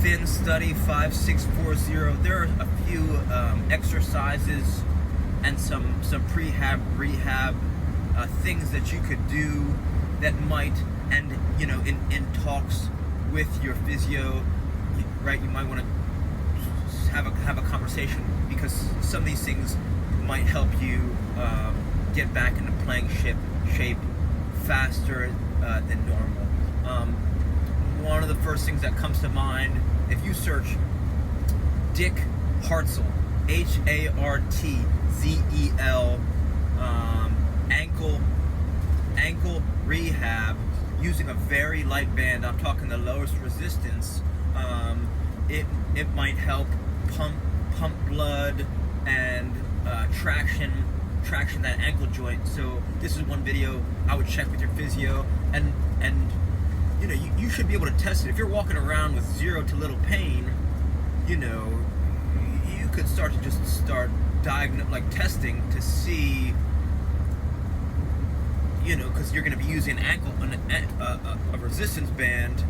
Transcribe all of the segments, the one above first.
Thin Study 5640. There are a few exercises and some prehab, rehab things that you could do that might, and in talks with your physio, right? You might want to have a conversation, because some of these things might help you get back into playing shape faster than normal. One of the first things that comes to mind, if you search Dick Hartzel, Hartzel, ankle rehab using a very light band, I'm talking the lowest resistance, it might help pump blood and traction that ankle joint. So this is one video I would check with your physio, and you should be able to test it. If you're walking around with zero to little pain, you could start testing to see, because you're going to be using a resistance band,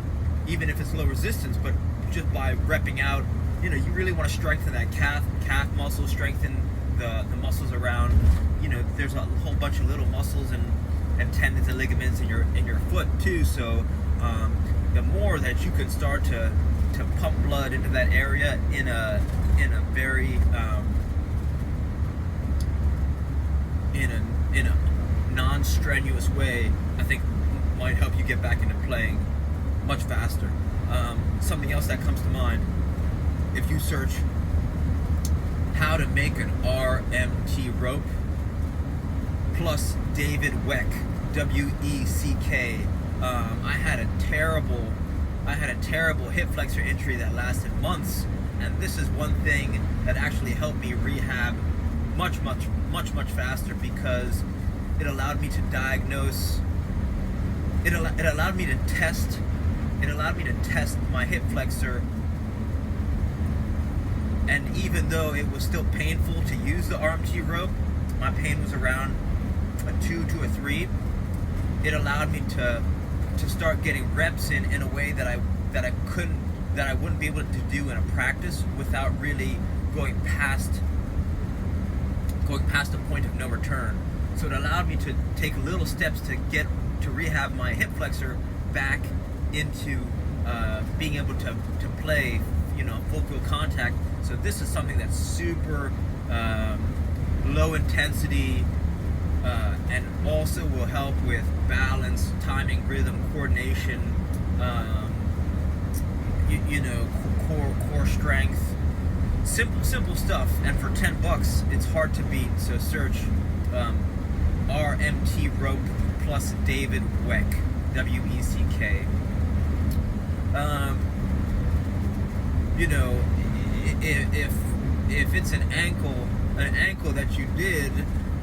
even if it's low resistance, but just by repping out, you really want to strengthen that calf muscle, strengthen the muscles around, there's a whole bunch of little muscles and tendons and ligaments in your foot too. So the more that you could start to pump blood into that area in a very in a non-strenuous way, I think might help you get back into playing much faster. Something else that comes to mind, if you search how to make an RMT rope plus David Weck, W-E-C-K. I had a terrible hip flexor injury that lasted months, and this is one thing that actually helped me rehab much faster, because it allowed me to diagnose. It allowed me to test my hip flexor, and even though it was still painful to use the RMT rope, my pain was around a 2 to a 3. It allowed me to start getting reps in a way that I wouldn't be able to do in a practice without really going past a point of no return. So it allowed me to take little steps to rehab my hip flexor back into being able to play, full field contact. So this is something that's super low intensity, and also will help with balance, timing, rhythm, coordination, core strength, simple stuff. And for $10, it's hard to beat. So search RMT rope plus David Weck, W-E-C-K. If it's an ankle that you did,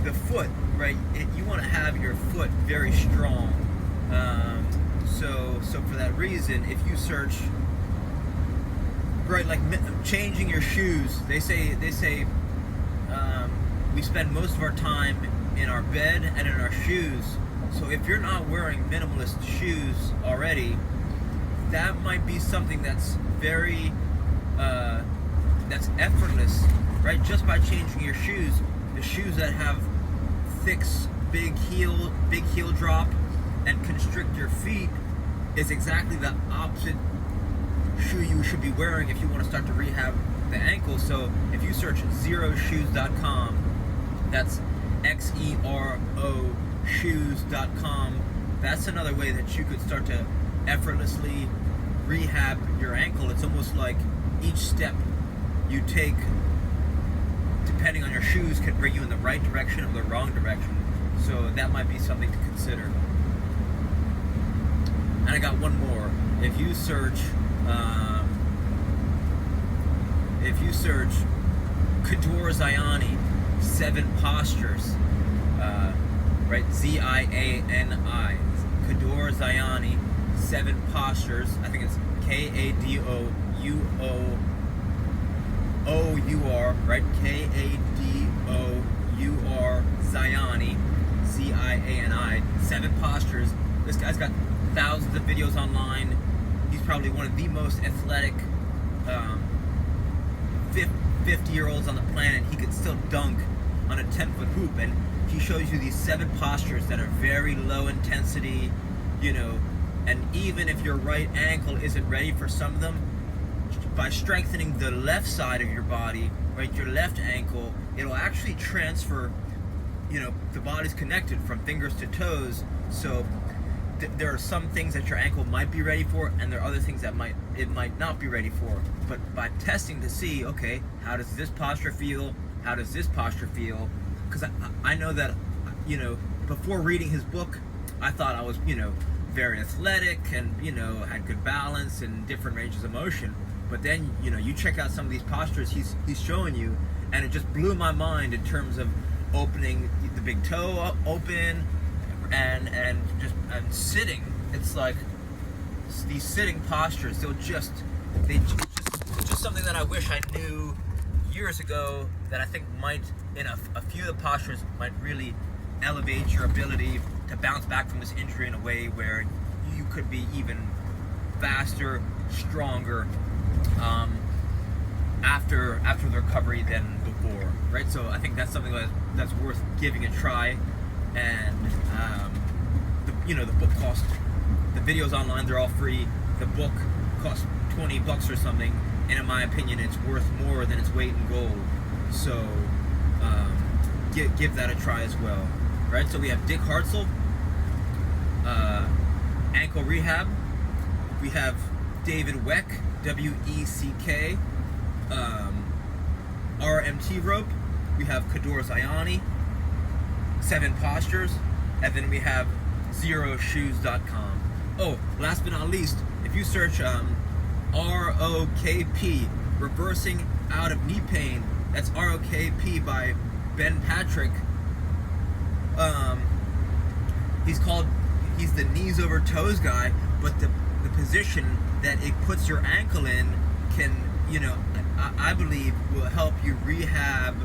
the foot, right? You want to have your foot very strong. So for that reason, if you search, right, like changing your shoes, they say we spend most of our time in our bed and in our shoes. So if you're not wearing minimalist shoes already, that might be something that's very that's effortless, right? Just by changing your shoes, the shoes that have thick, big heel drop and constrict your feet is exactly the opposite shoe you should be wearing if you want to start to rehab the ankle. So if you search xeroshoes.com, that's XERO shoes.com, that's another way that you could start to effortlessly rehab your ankle. It's almost like each step you take, depending on your shoes, can bring you in the right direction or the wrong direction. So that might be something to consider. And I got one more. If you search Kador Ziani 7 postures, right? Z-I-A-N-I, Kador Ziani 7 postures. I think it's K-A-D-O-U-O-O-U-R, right? K-A-D-O-U-R Ziani, Z-I-A-N-I, 7 postures. This guy's got thousands of videos online. He's probably one of the most athletic 50-year-olds on the planet, he could still dunk on a 10-foot hoop, and he shows you these 7 postures that are very low intensity, and even if your right ankle isn't ready for some of them, by strengthening the left side of your body, right, your left ankle, it'll actually transfer, the body's connected from fingers to toes, so there are some things that your ankle might be ready for, and there are other things that it might not be ready for. But by testing to see, okay, how does this posture feel? How does this posture feel? Because I know that, before reading his book, I thought I was, very athletic and, had good balance and different ranges of motion. But then, you check out some of these postures he's showing you, and it just blew my mind in terms of opening the big toe open, and sitting. It's like these sitting postures. It's just something that I wish I knew years ago, that I think might, in a few of the postures, might really elevate your ability to bounce back from this injury in a way where you could be even faster, stronger after the recovery than before, right? So I think that's something that's worth giving a try. And the book costs, the videos online, they're all free. The book costs $20 or something, and in my opinion, it's worth more than its weight in gold. So give that a try as well, right? So we have Dick Hartzell, ankle rehab. We have David Weck, W-E-C-K, RMT rope. We have Kador Zayani, 7 postures, and then we have zeroshoes.com. Oh, last but not least, if you search ROKP, reversing out of knee pain, that's ROKP by Ben Patrick. He's the knees over toes guy, but the position that it puts your ankle in can, I believe will help you rehab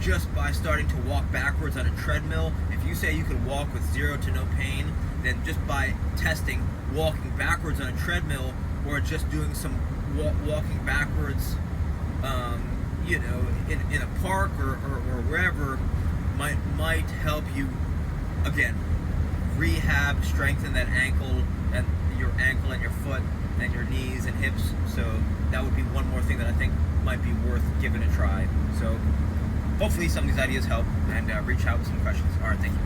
just by starting to walk backwards on a treadmill. If you say you can walk with 0 to no pain, then just by testing walking backwards on a treadmill, or just doing some walking backwards, in a park or wherever, might help you, again, rehab, strengthen that ankle and your foot and your knees and hips. So that would be one more thing that I think might be worth giving a try. So hopefully some of these ideas help, and reach out with some questions. All right, thank you.